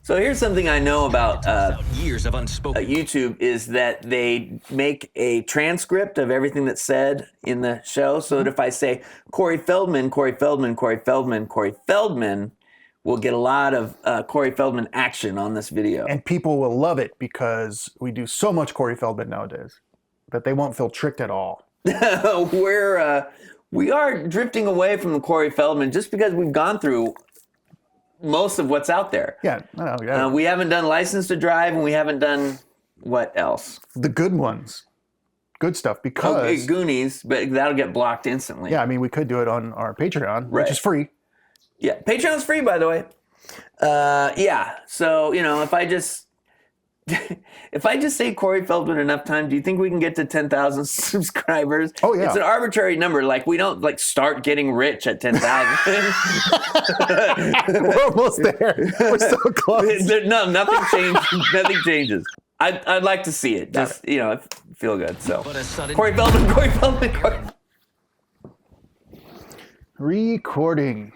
So here's something I know about years of unspoken YouTube is that they make a transcript of everything that's said in the show. So that if I say Corey Feldman, Corey Feldman, Corey Feldman, Corey Feldman, we'll get a lot of Corey Feldman action on this video. And people will love it because we do so much Corey Feldman nowadays that they won't feel tricked at all. We are drifting away from the Corey Feldman just because we've gone through most of what's out there. Yeah, yeah. We haven't done License to Drive, and we haven't done what else? The good ones. Good stuff, because... Goonies, but that'll get blocked instantly. Yeah, I mean, we could do it on our Patreon, right, which is free. Yeah, Patreon's free, by the way. Yeah, so, you know, if I just say Corey Feldman enough time, do you think we can get to 10,000 subscribers? Oh, yeah. It's an arbitrary number. Like, we don't, like, start getting rich at 10,000. We're almost there. We're so close. No, nothing changes. Nothing changes. I'd like to see it. Just, you know, feel good. So, Corey Feldman, Corey Feldman, Corey. Recording.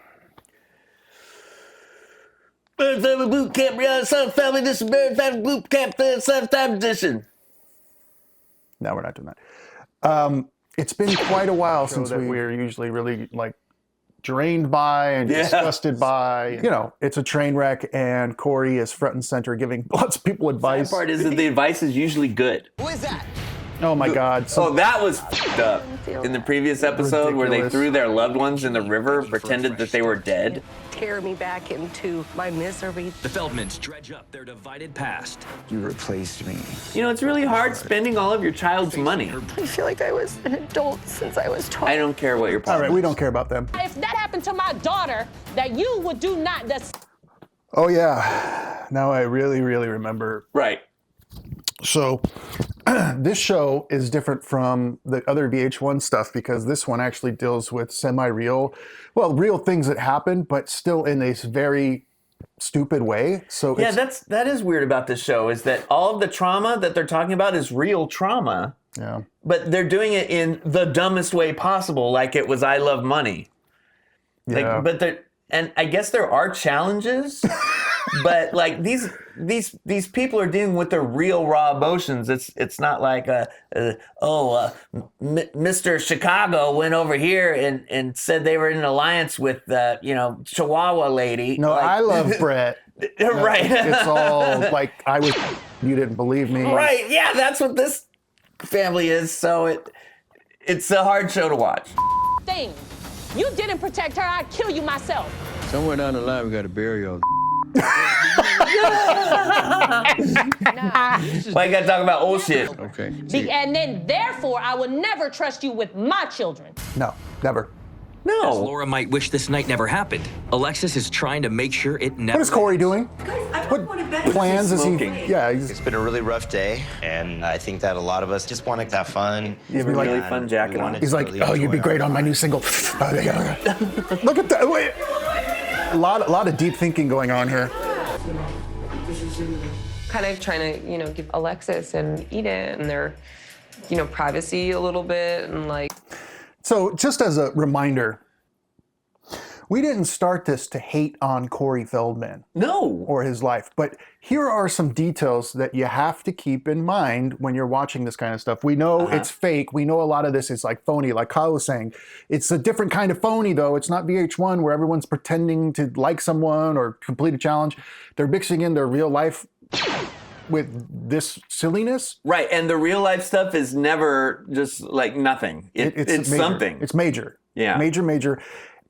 Bird Family Bootcamp, Rihanna, Son Family Edition, Bird Family Bootcamp, Time Edition. No, we're not doing that. It's been quite a while since we're usually really, like, drained by and disgusted by. You know, it's a train wreck, and Corey is front and center giving lots of people advice. The part is that the advice is usually good. Who is that? Oh my God. So that was f***ed up. In the previous episode where they threw their loved ones in the river, pretended that they were dead. Tear me back into my misery. The Feldmans dredge up their divided past. You replaced me. You know, it's really hard spending all of your child's money. I feel like I was an adult since I was 12. I don't care what your problem All right, we don't care about them. If that happened to my daughter, that you would do not the. Oh yeah, now I really remember. Right. So this show is different from the other VH1 stuff because this one actually deals with semi-real, well, real things that happen, but still in a very stupid way. So yeah, that is weird about this show, is that all of the trauma that they're talking about is real trauma. Yeah. But they're doing it in the dumbest way possible, like it was I Love Money. Yeah. Like, and I guess there are challenges, but like these people are dealing with their real raw emotions. It's not like Mr. Chicago went over here and said they were in an alliance with Chihuahua lady. No, like, I love Brett. Right. It's all like you didn't believe me. Right. Yeah, that's what this family is. So it's a hard show to watch. Thing. You didn't protect her, I'd kill you myself. Somewhere down the line, we got to bury your. Why you gotta talk about old shit? Okay. And then, therefore, I would never trust you with my children. No, never. No. As Laura might wish this night never happened, Alexis is trying to make sure it never. What is Corey doing? What plans is he? Yeah, It's been a really rough day, and I think that a lot of us just want to have fun. You have a really fun jacket on. He's like, oh, you'd be great on my new single. Look at that. Wait. A lot of deep thinking going on here. Kind of trying to, give Alexis and Eden and their, privacy a little bit and like. So just as a reminder, we didn't start this to hate on Corey Feldman. No. Or his life. But here are some details that you have to keep in mind when you're watching this kind of stuff. We know it's fake. We know a lot of this is like phony, like Kyle was saying. It's a different kind of phony, though. It's not VH1 where everyone's pretending to like someone or complete a challenge. They're mixing in their real life with this silliness. Right, and the real life stuff is never just like nothing. It's major. something. It's major. Yeah. Major.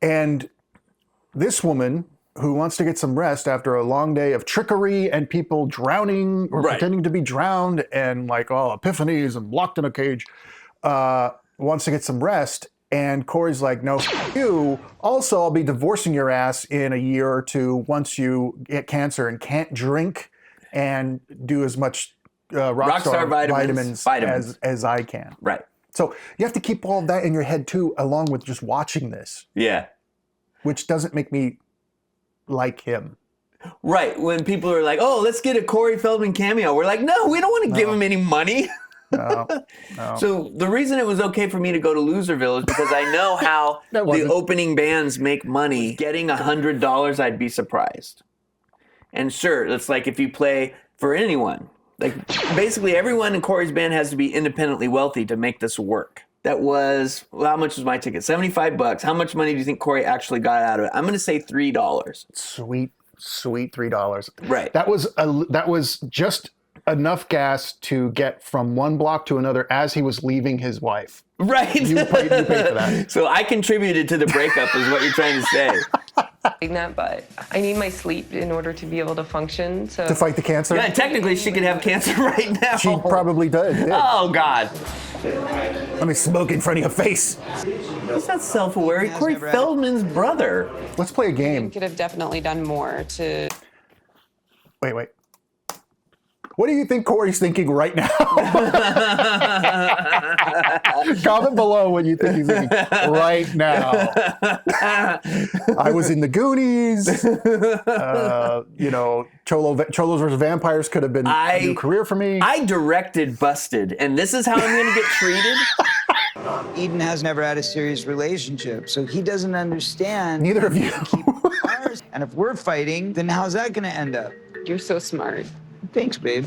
And this woman who wants to get some rest after a long day of trickery and people drowning or pretending to be drowned and like epiphanies and locked in a cage, wants to get some rest. And Corey's like, no, f*** you. Also, I'll be divorcing your ass in a year or two once you get cancer and can't drink and do as much Rockstar vitamins as I can. Right. So you have to keep all of that in your head too, along with just watching this. Yeah. Which doesn't make me like him. Right. When people are like, oh, let's get a Corey Feldman cameo. We're like, no, we don't want to give him any money. No. So the reason it was okay for me to go to Loserville is because I know how the opening bands make money. Getting $100, I'd be surprised. And sure, it's like if you play for anyone, like basically everyone in Corey's band has to be independently wealthy to make this work. That was, well, how much was my ticket? $75. How much money do you think Corey actually got out of it? I'm going to say $3. Sweet $3. Right. That was just enough gas to get from one block to another as he was leaving his wife. Right. You paid for that. So I contributed to the breakup is what you're trying to say. But I need my sleep in order to be able to function. So To fight the cancer? Yeah, technically she could have cancer right now. She probably did. Oh, God. Let me smoke in front of your face. He's not self-aware. Corey Feldman's brother. Let's play a game. could have definitely done more to. Wait. What do you think Corey's thinking right now? Comment below what you think he's thinking right now. I was in the Goonies. Cholos versus Vampires could have been a new career for me. I directed Busted, and this is how I'm going to get treated? Eden has never had a serious relationship, so he doesn't understand. Neither of you. Ours. And if we're fighting, then how's that going to end up? You're so smart. Thanks, babe.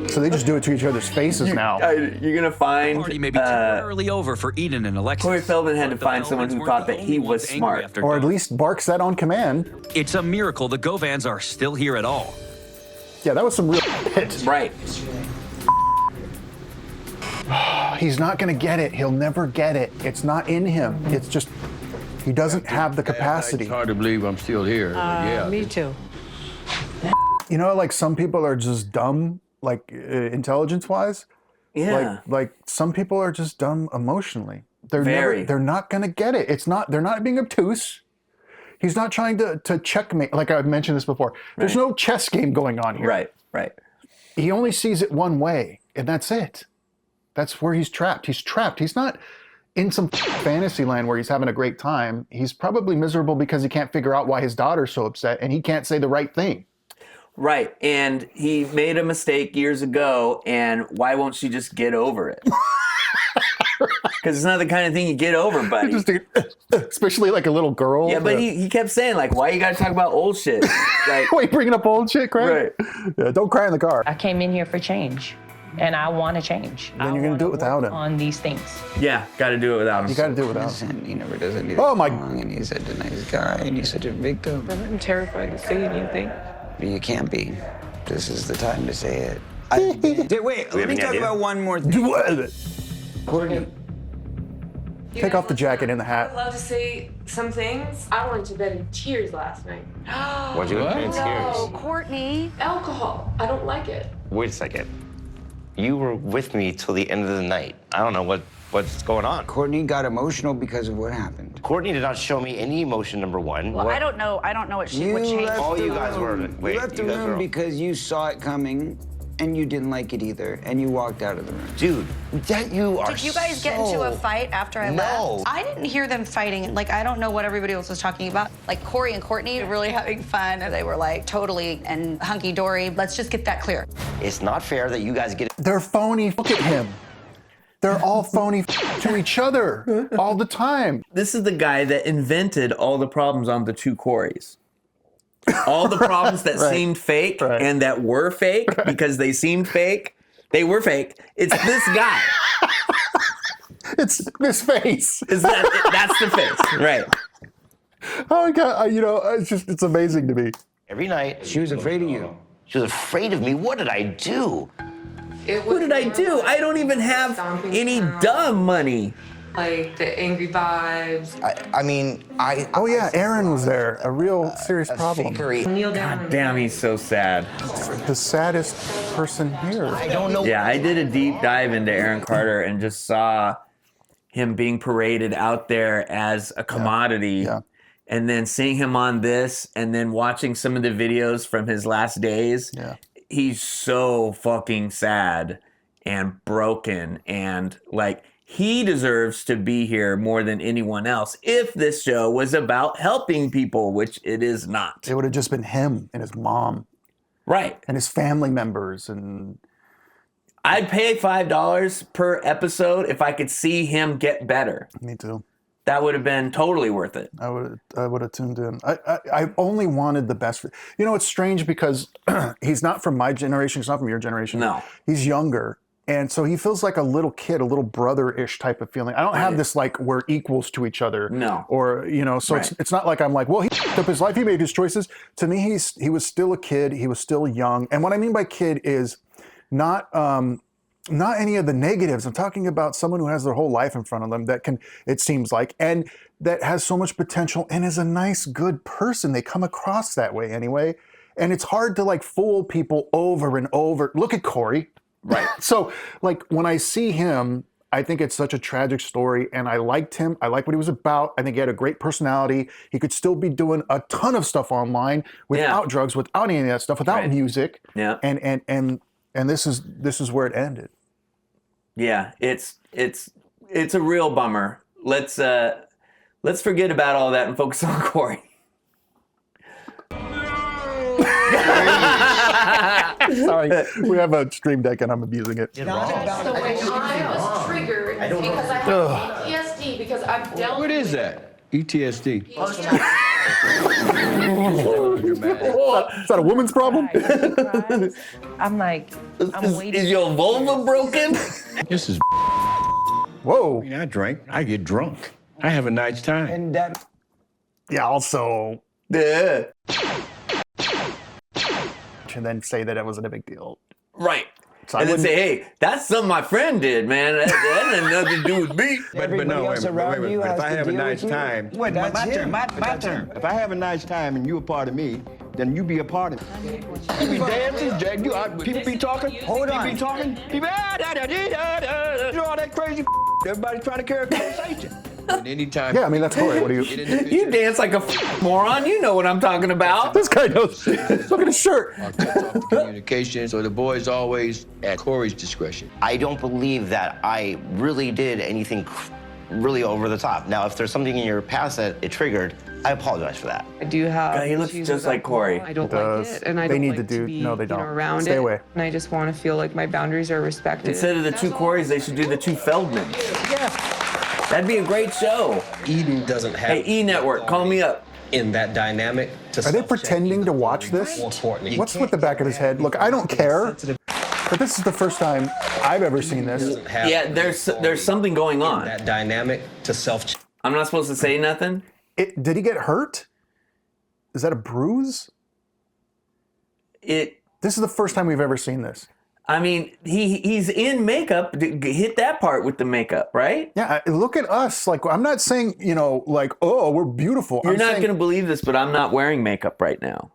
So they just do it to each other's faces now. You're going to find... Party may be temporarily over for Eden and Alexis. Corey Feldman had to But the find someone who Feldmans thought that weren't he the only was ones angry smart. after Or at dark. least barks that on command. It's a miracle the Govans are still here at all. Yeah, that was some real hit. Right. He's not going to get it. He'll never get it. It's not in him. It's just, he doesn't have the capacity. It's hard to believe I'm still here. Yeah. Me too. You know, like some people are just dumb, like intelligence-wise. Yeah. Like some people are just dumb emotionally. Very. They're not going to get it. They're not being obtuse. He's not trying to checkmate. Like I've mentioned this before. There's no chess game going on here. Right. He only sees it one way, and that's it. That's where he's trapped. He's trapped. He's not in some fantasy land where he's having a great time. He's probably miserable because he can't figure out why his daughter's so upset, and he can't say the right thing. Right. And he made a mistake years ago, and why won't she just get over it? Because it's not the kind of thing you get over, buddy. Especially like a little girl. Yeah, but he kept saying, like, why you got to talk about old shit? Like, Wait, bringing up old shit, Craig? Right. Yeah, don't cry in the car. I came in here for change, and I want to change. Then you're going to do it without him. On these things. yeah, got to do it without him. You got to do it without him. And he never does anything Oh, my- wrong, and he's such a nice guy, and he's such a victim. I'm terrified to say anything. But you can't be. This is the time to say it. Wait, let me talk about one more thing. Courtney. Take off the jacket and the hat. I'd love to say some things. I went to bed in tears last night. What'd you experience? Oh, Courtney. Alcohol. I don't like it. Wait a second. You were with me till the end of the night. I don't know what's going on. Courtney got emotional because of what happened. Courtney did not show me any emotion, number one. Well, What- I don't know what You changed. left all the you guys were- room. wait, You left the you guys room were- because you saw it coming, and you didn't like it either, and you walked out of the room. Dude, that you are Did you guys get into a fight after I No. left? I didn't hear them fighting. Like, I don't know what everybody else was talking about. Like, Corey and Courtney were really having fun. They were like totally and hunky-dory. Let's just get that clear. It's not fair that you guys get They're phony. Look at him. They're all phony to each other all the time. This is the guy that invented all the problems on the two Coreys. All the problems that seemed fake and that were fake because they seemed fake, they were fake. It's this guy. It's this face. That's the face, right? Oh my God, it's amazing to me. every night. She was afraid of you. She was afraid of me. What did I do? What did I do? I don't even have any dumb money. Like the angry vibes. Oh yeah, Aaron was there. A real serious problem. Kneel down. Damn, he's so sad. The saddest person here. I don't know. Yeah, I did a deep dive into Aaron Carter and just saw him being paraded out there as a commodity. Yeah. And then seeing him on this and then watching some of the videos from his last days. Yeah. He's so fucking sad and broken, and like he deserves to be here more than anyone else if this show was about helping people, which it is not. It would have just been him and his mom Right. and his family members, and I'd pay $5 per episode if I could see him get better. me too. That would have been totally worth it. I would have tuned in. I only wanted the best. You know, it's strange because he's not from my generation. He's not from your generation. No. He's younger. And so he feels like a little kid, a little brother-ish type of feeling. I don't have this like we're equals to each other. No. Or, you know, so it's not like I'm like, well, he f***ed up his life. He made his choices. To me, he was still a kid. He was still young. And what I mean by kid is not any of the negatives. I'm talking about someone who has their whole life in front of them that can, it seems like, and that has so much potential and is a nice, good person. They come across that way anyway. And it's hard to like fool people over and over. Look at Corey. Right. So like when I see him, I think it's such a tragic story and I liked him. I like what he was about. I think he had a great personality. He could still be doing a ton of stuff online without drugs, without any of that stuff, without music. Yeah. And this is where it ended. Yeah, it's a real bummer. Let's forget about all that and focus on Corey. Sorry, we have a stream deck and I'm abusing it. I was triggered because I have PTSD because I've dealt What is that? ETSD. Is that a woman's problem? I'm like, I'm waiting. Is your vulva broken? This is. Whoa. I mean, I drink. I get drunk. I have a nice time. And that. Yeah, also. Yeah. And then say that it wasn't a big deal. Right. So and then say, hey, that's something my friend did, man. That had nothing to do with me. But no, wait a minute. But if I have a nice time, Wait, that's my turn. My turn. if I have a nice time and you a part of me, then you be a part of me. You be dancing, Jack. People be talking. Hold on. People be talking. People, you know all that crazy. Everybody's trying to carry a conversation. And anytime. Yeah, I mean, that's Corey. What do you? You dance like a moron. You know what I'm talking about. This guy knows. Look at his shirt. Communication, so the boy's always at Corey's discretion. I don't believe that I really did anything really over the top. Now, if there's something in your past that it triggered, I apologize for that. I do have. God, he looks issues just with like Corey. alcohol. I don't He like does. it, and I They don't need like to do- be, no, they don't. around Stay it. away. And I just want to feel like my boundaries are respected. Instead of the two Coreys, they should do the two Feldmans. Yeah. That'd be a great show. Eden doesn't have. Hey, E Network, call me up. In that dynamic. Are they pretending to watch this? What's with the back of his head? Look, I don't care. But this is the first time I've ever seen this. Yeah, there's something going on. That dynamic to self. I'm not supposed to say nothing. Did he get hurt? Is that a bruise? This is the first time we've ever seen this. I mean, he's in makeup. Hit that part with the makeup, right? Yeah, look at us. Like, I'm not saying, like, oh, we're beautiful. You're not going to believe this, but I'm not wearing makeup right now.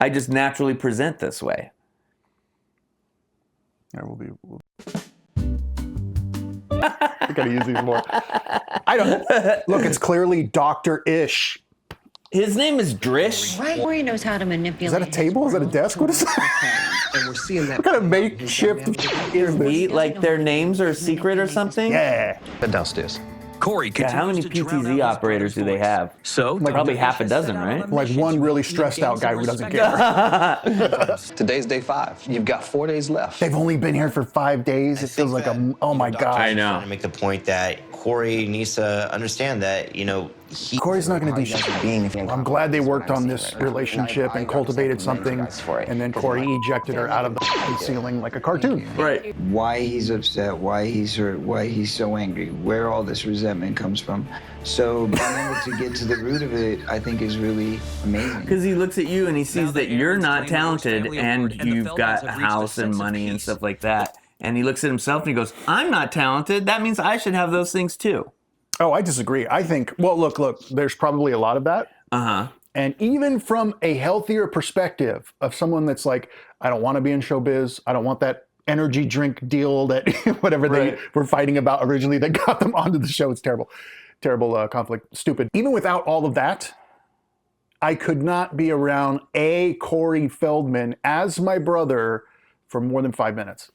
I just naturally present this way. Yeah, we gotta use these more. I don't. Look, it's clearly Dr.-ish. His name is Drish. Corey knows how to manipulate. Is that a table? Is that a desk? What is that? And we're seeing that. What kind of makeshift is this? Like their names are secret or something? Yeah. Head downstairs. Corey Yeah, how many continues to drown out PTZ his operators do brother's they voice. have? So Probably half a dozen, right? Like one really stressed out guy who doesn't care. Today's day 5. You've got 4 days left. They've only been here for 5 days. It feels like oh my God. I know. I'm trying to make the point that Corey needs to understand that, Corey's not going to do shit. I'm glad they worked on this relationship and cultivated something, and then Corey ejected her out of the ceiling like a cartoon. Right. Why he's upset, why he's hurt, why he's so angry, where all this resentment comes from. So being able to get to the root of it, I think is really amazing. Because he looks at you and he sees that you're not talented and you've got a house and money and stuff like that. And he looks at himself and he goes, I'm not talented. That means I should have those things too. Oh, I disagree. I think, well, look, there's probably a lot of that. Uh-huh. And even from a healthier perspective of someone that's like, I don't want to be in showbiz. I don't want that energy drink deal that whatever they were fighting about originally that got them onto the show. It's terrible. Terrible conflict. Stupid. Even without all of that, I could not be around a Corey Feldman as my brother for more than 5 minutes.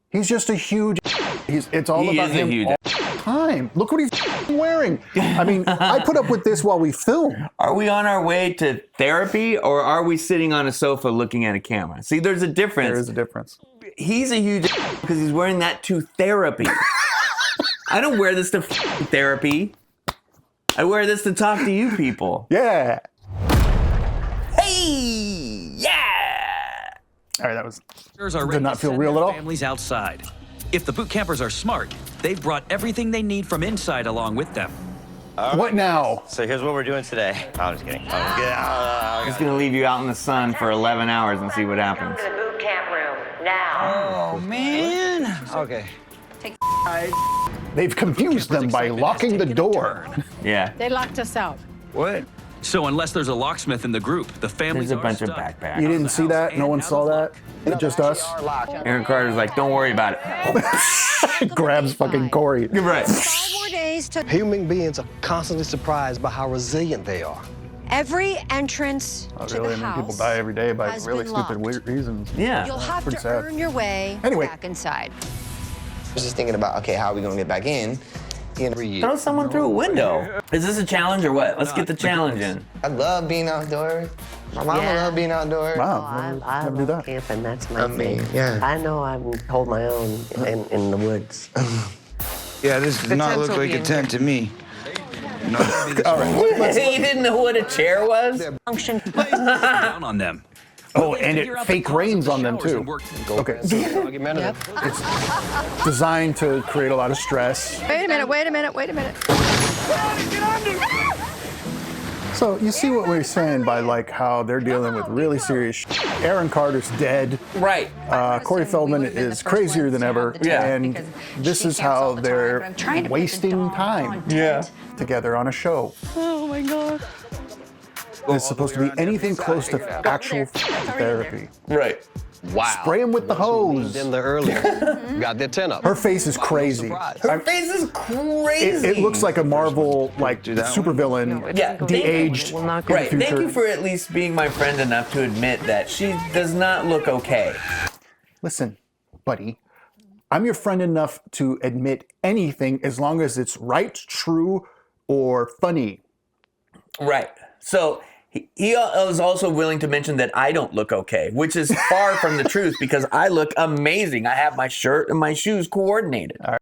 He's just a huge. It's all about him all the time. Look what he's wearing. I mean, I put up with this while we film. Are we on our way to therapy or are we sitting on a sofa looking at a camera? See, there's a difference. There is a difference. He's a huge because he's wearing that to therapy. I don't wear this to therapy. I wear this to talk to you people. Yeah. Hey! Yeah! All right, that was. Did not feel real at all. Families outside. If the boot campers are smart, they've brought everything they need from inside along with them. What now? So here's what we're doing today. Oh, I'm just kidding. I'm just gonna leave you out in the sun for 11 hours and see what happens. To the boot camp room now. Oh, man. Okay. They've confused them by locking the door. Yeah. They locked us out. What? So unless there's a locksmith in the group, the families There's a bunch of stuck. backpacks. You didn't see that? No one saw that? Just us? Aaron Carter's like, don't worry about it. Grabs fucking Corey. You're right. 5 more days to Human beings are constantly surprised by how resilient they are. every entrance Oh, to really? the I mean, house. people die every day by has really been stupid locked. weird reasons. Yeah. You'll have pretty to sad. earn your way Anyway. back inside. I was just thinking about, okay, how are we gonna get back in? Throw someone through a window. Is this a challenge or what? Let's get the challenge in. I love being outdoors. My mama loved being outdoors. Wow. I never do that. love camping. That's my thing. yeah. I know I can hold my own in the woods. Yeah, this does not look like a tent to me. No. All right. You didn't know what a chair was? Function. Down on them. Oh, and it fake rains on them too. Okay. It's designed to create a lot of stress. Wait a minute, wait a minute, wait a minute. So you see what we're saying by like how they're dealing with really serious shit. Aaron Carter's dead. Right. Corey Feldman is crazier than ever. Yeah. And this is how they're wasting time together on a show. Oh my God. It's supposed to be anything close to actual therapy. Right. Wow. Spray him with the hose. Them there earlier. Got their tent up. Her face is crazy. Her face is crazy. It looks like a Marvel like supervillain, Yeah, de-aged. Right. future. Thank you for at least being my friend enough to admit that she does not look okay. Listen, buddy, I'm your friend enough to admit anything as long as it's right, true, or funny. Right. So he was also willing to mention that I don't look okay, which is far from the truth because I look amazing. I have my shirt and my shoes coordinated. All right.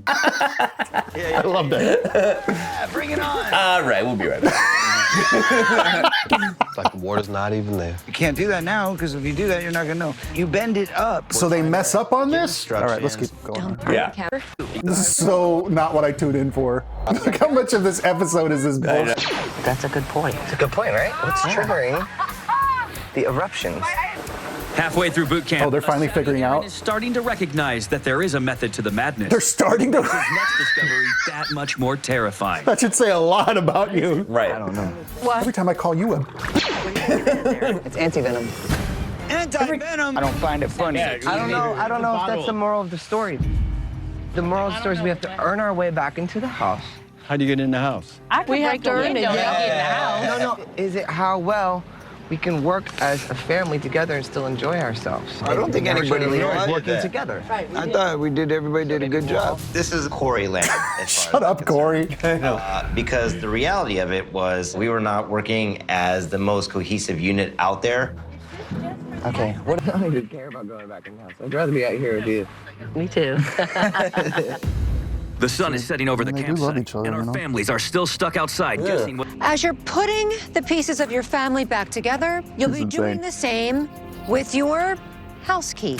I love that. Bring it on. All right, we'll be right back. It's like the water's not even there. You can't do that now, because if you do that, you're not gonna know. You bend it up. So they mess up on this? All right, let's keep going. Yeah. This is so not what I tuned in for. Look how much of this episode is this bullshit. That's a good point. It's a good point, right? What's triggering the eruptions? Halfway through boot camp, Oh, they're finally figuring out? is starting to recognize that there is a method to the madness. They're starting to. His next discovery that much more terrifying. That should say a lot about you. Right. I don't know. Every time I call you a. It's anti-venom. Anti-venom. I don't find it funny. I don't know if that's the moral of the story. The moral of the story is we have to earn our way back into the house. How do you get in the house? We have to earn it. No. Is it how well we can work as a family together and still enjoy ourselves? I don't think anybody Emotionally realized working that. together. I thought everybody did a good job. This is Corey land. Shut up, Corey. Because the reality of it was we were not working as the most cohesive unit out there. Okay. What? I don't even care about going back in the house. I'd rather be out here with you. Me too. The sun is setting over the They do love campsite, each other, and our you know? families are still stuck outside guessing what. As you're putting the pieces of your family back together, you'll This be is doing insane. the same with your house key.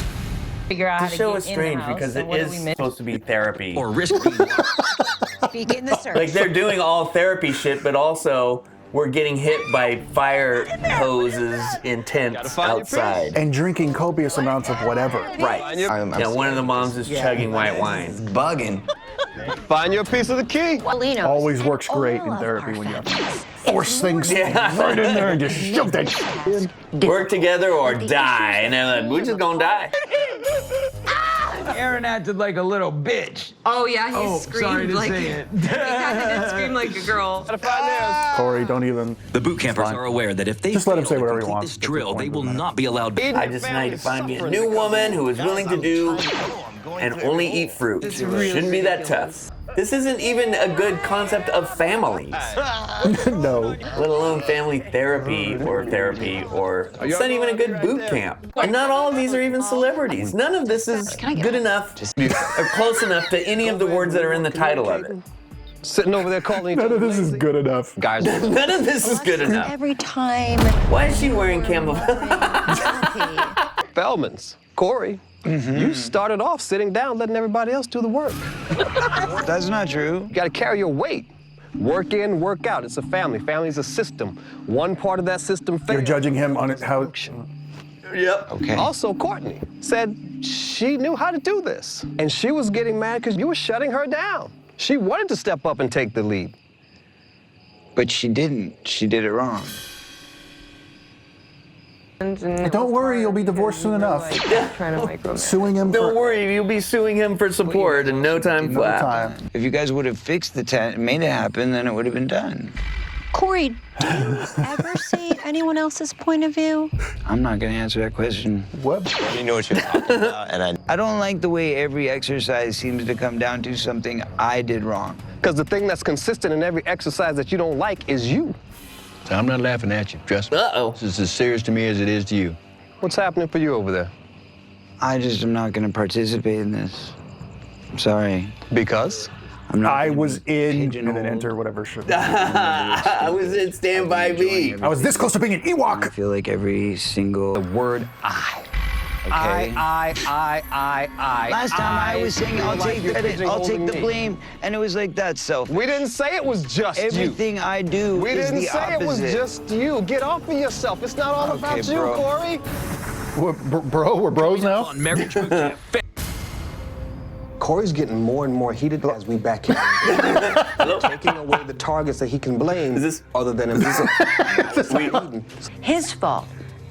Figure out how The to show get is in the strange house, because and it what do is we miss? supposed to be therapy. Or risk being Begin the search. Like they're doing all therapy shit, but also we're getting hit by fire hoses in tents outside. And drinking copious amounts of whatever. Right. Yeah, one of the moms is chugging white wine. Bugging. Find your piece of the key. Walinos Always works and great all in of therapy our when you families. force things right in there and just shove that shit in. Work together or die. And they're like, we're just gonna die. Aaron acted like a little bitch. Oh yeah, he screamed sorry to like say it. he kinda did scream like a girl. Corey, don't even. The boot campers Fine. are aware that if they Just let him fail say to whatever he complete wants. this That's the drill, point they of the will matter. not be allowed. I just need to find me a new woman who is willing to do and only eat fruit. Shouldn't be that tough. This isn't even a good concept of families. No. Let alone family therapy, or it's not even a good boot camp. And not all of these are even celebrities. None of this is good enough or close enough to any of the words that are in the title of it. Sitting over there calling. None of this is good enough. Guys. None of this is good enough. Every time. Why is she wearing Campbell? Feldman's. Corey, you started off sitting down, letting everybody else do the work. That's not true. You gotta carry your weight. Work in, work out. It's a family. Family's a system. One part of that system fails. You're judging him on how. Yep. Okay. Also, Courtney said she knew how to do this. And she was getting mad because you were shutting her down. She wanted to step up and take the lead. But she didn't. She did it wrong. Don't worry, you'll be divorced soon enough. Trying to micromanage. Suing him Don't for worry, you'll be suing him for support in no time no flat. time. If you guys would have fixed the tent and made it happen, then it would have been done. Corey, do you ever see anyone else's point of view? I'm not gonna answer that question. What? You know what you're talking about, and I don't like the way every exercise seems to come down to something I did wrong. Because the thing that's consistent in every exercise that you don't like is you. So I'm not laughing at you, trust me. Uh-oh. This is as serious to me as it is to you. What's happening for you over there? I just am not gonna participate in this. I'm sorry. Because? I'm not. I was in, pigeonholed. and then enter whatever shit. I was in Stand By Me. I was this close to being an I Ewok. feel like every single Word I. okay. I. Last time I was saying I'll take credit, I'll take the blame, and it was like that self. We didn't say it was just you. Everything I do We is didn't the say opposite. it was just you. Get off of yourself. It's not all Okay, about you, bro. Corey. Bro, we're bros now? On Marriage Bootcamp. Corey's getting more and more heated as we back in. Taking away the targets that he can blame other than himself. His fault.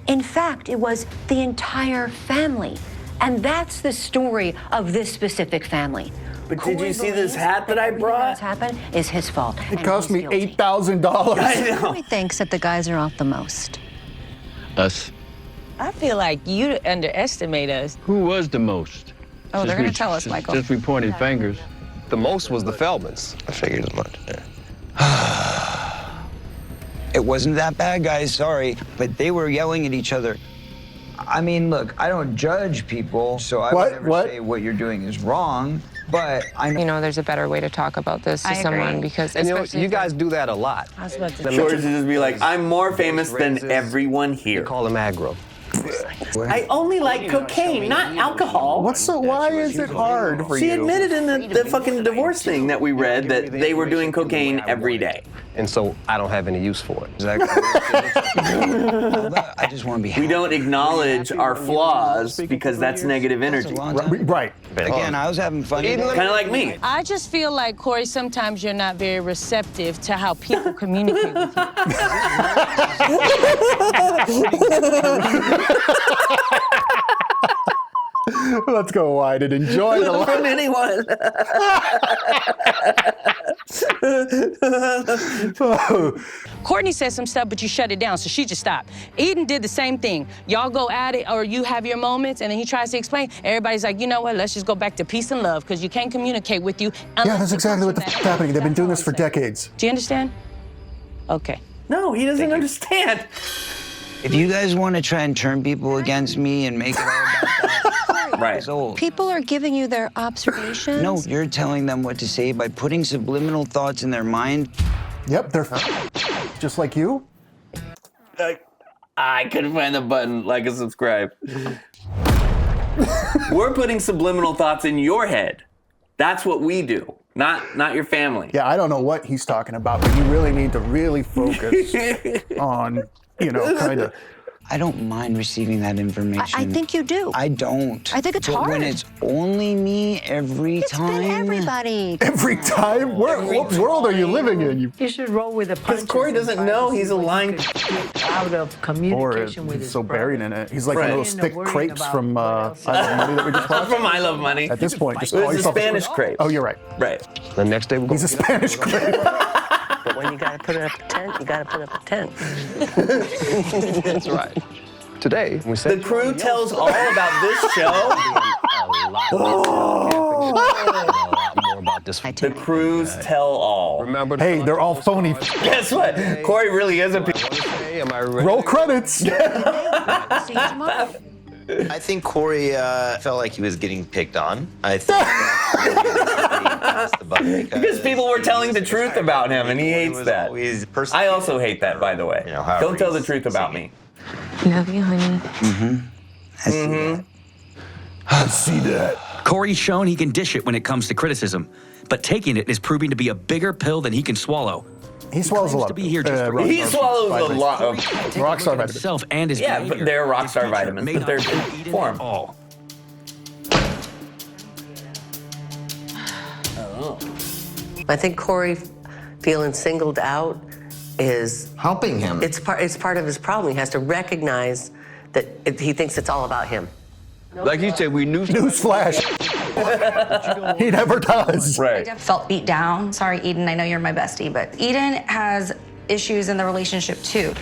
In fact, it was the entire family. And that's the story of this specific family. But did you see this hat that I brought? What's happened is his fault. It cost me $8,000. I know. Who thinks that the guys are off the most? Us. I feel like you underestimate us. Who was the most? Oh, they're gonna tell us, Michael. Since we pointed fingers. The most was the Feldmans. I figured as much. It wasn't that bad, guys, sorry, but they were yelling at each other. I mean, look, I don't judge people, so I would never say what you're doing is wrong, but I know. You know, there's a better way to talk about this to I agree. someone because And you know, especially you if guys do that a lot. I was about to George would just be like, I'm more famous than everyone You here. call him aggro. I only like cocaine, not alcohol. Why is it hard for She you? admitted in the fucking divorce thing that we read that they were doing cocaine every day. And so I don't have any use for it. Exactly. I just want to be happy. We don't acknowledge our flaws because that's negative energy. Right. Again, I was having fun. Kind of like me. I just feel like, Corey, sometimes you're not very receptive to how people communicate with you. Let's go wide and enjoy the life. From anyone. Courtney said some stuff, but you shut it down, so she just stopped. Eden did the same thing. Y'all go at it, or you have your moments, and then he tries to explain. Everybody's like, you know what, let's just go back to peace and love, because you can't communicate with you. Yeah, that's exactly what the f*** happening. They've been doing this for decades. Do you understand? Okay. No, he doesn't understand. If you guys want to try and turn people against me and make it all about that, right. Old. People are giving you their observations. No, you're telling them what to say by putting subliminal thoughts in their mind. Yep, they're just like you. I couldn't find the button, like and subscribe. We're putting subliminal thoughts in your head. That's what we do, not your family. Yeah, I don't know what he's talking about, but you really need to really focus on, kind of. I don't mind receiving that information. I think you do. I don't. I think it's but hard. when it's only me every time. It's been everybody. Every time? What world are you living in? You should roll with the punches. Because Corey doesn't know he's aligned. Out of communication with He's his so buried in it. He's like one of those thick Worrying crepes about from I Love Money that we just watched. From I Love Money. At this point, just It call was a yourself Spanish crepe. Oh, you're right. Right. The next day we're going He's a Spanish crepe. But when you gotta put up a tent, you gotta put up a tent. That's right. Today, we said The crew tells all about this show The crews tell all. Remember? Hey, they're all phony. Guess what? Corey really is a. Am I ready? Roll credits. I think Corey felt like he was getting picked on. I think because people were telling the truth about him, and he hates that. I also hate that, by the way. Don't tell the truth about me. Love you, honey. I see that. Corey's shown he can dish it when it comes to criticism, but taking it is proving to be a bigger pill than he can swallow. He swallows a lot. To be here just he swallows a lot of Rockstar vitamins. Himself and his yeah, but they're Rockstar vitamins, but they're in form. All. Oh. I think Corey feeling singled out is helping him. It's part of his problem. He has to recognize that he thinks it's all about him. Like you said, we knew. Newsflash. He never does. Right. I felt beat down. Sorry, Eden, I know you're my bestie, but Eden has issues in the relationship too.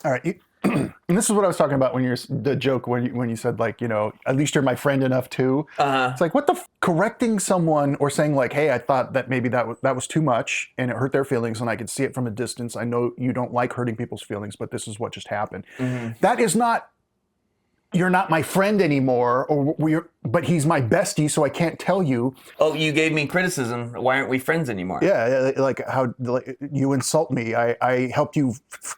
All right. And this is what I was talking about when the joke when you said, like, you know, at least you're my friend enough too. It's like, what the correcting someone or saying like, hey, I thought that maybe that was too much and it hurt their feelings and I could see it from a distance. I know you don't like hurting people's feelings, but this is what just happened. That is not, you're not my friend anymore, but he's my bestie, so I can't tell you. Oh, you gave me criticism. Why aren't we friends anymore? Yeah, like how you insult me. I helped you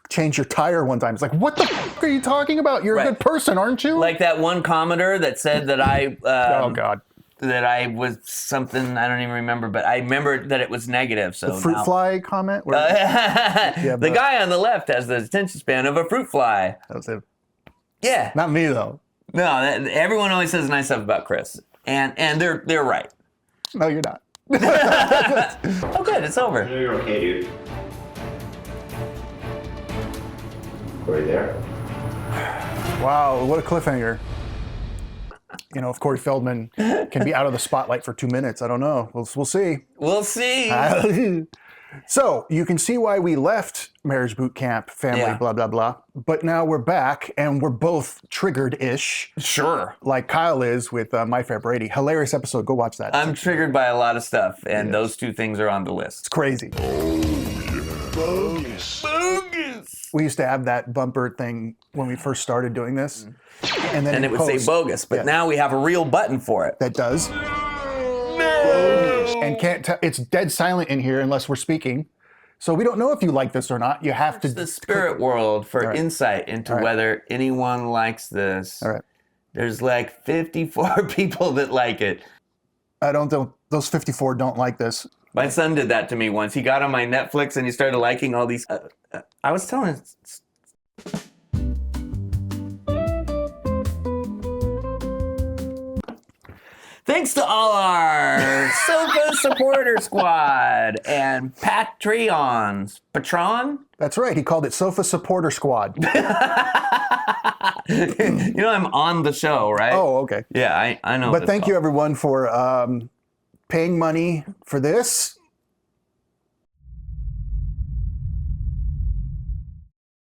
change your tire one time. It's like, what the are you talking about? You're a good person, aren't you? Like that one commenter that said that I. Oh God. That I was something I don't even remember, but I remember that it was negative. So the fruit fly comment. The guy on the left has the attention span of a fruit fly. That was it. Yeah. Not me though. No, everyone always says nice stuff about Chris, and they're right. No, you're not. Oh, good, it's over. You're okay, dude. Corey there. Wow, what a cliffhanger. You know, if Corey Feldman can be out of the spotlight for 2 minutes, I don't know. We'll see. We'll see. So you can see why we left Marriage Boot Camp, family, blah, blah, blah. But now we're back and we're both triggered-ish. Sure. Like Kyle is with My Fair Brady. Hilarious episode. Go watch that. I'm triggered by a lot of stuff, and those two things are on the list. It's crazy. Bogus. Bogus. We used to have that bumper thing when we first started doing this. And then it would say bogus, but now we have a real button for it. That does. And can't tell, it's dead silent in here unless we're speaking. So we don't know if you like this or not. You have to. The spirit world for insight into whether anyone likes this. All right. There's like 54 people that like it. I don't know. Those 54 don't like this. My son did that to me once. He got on my Netflix and he started liking all these. I was telling him. Thanks to all our Sofa Supporter Squad and Patreons. Patron? That's right. He called it Sofa Supporter Squad. You know I'm on the show, right? Oh, okay. Yeah, I know. But thank you, everyone, for paying money for this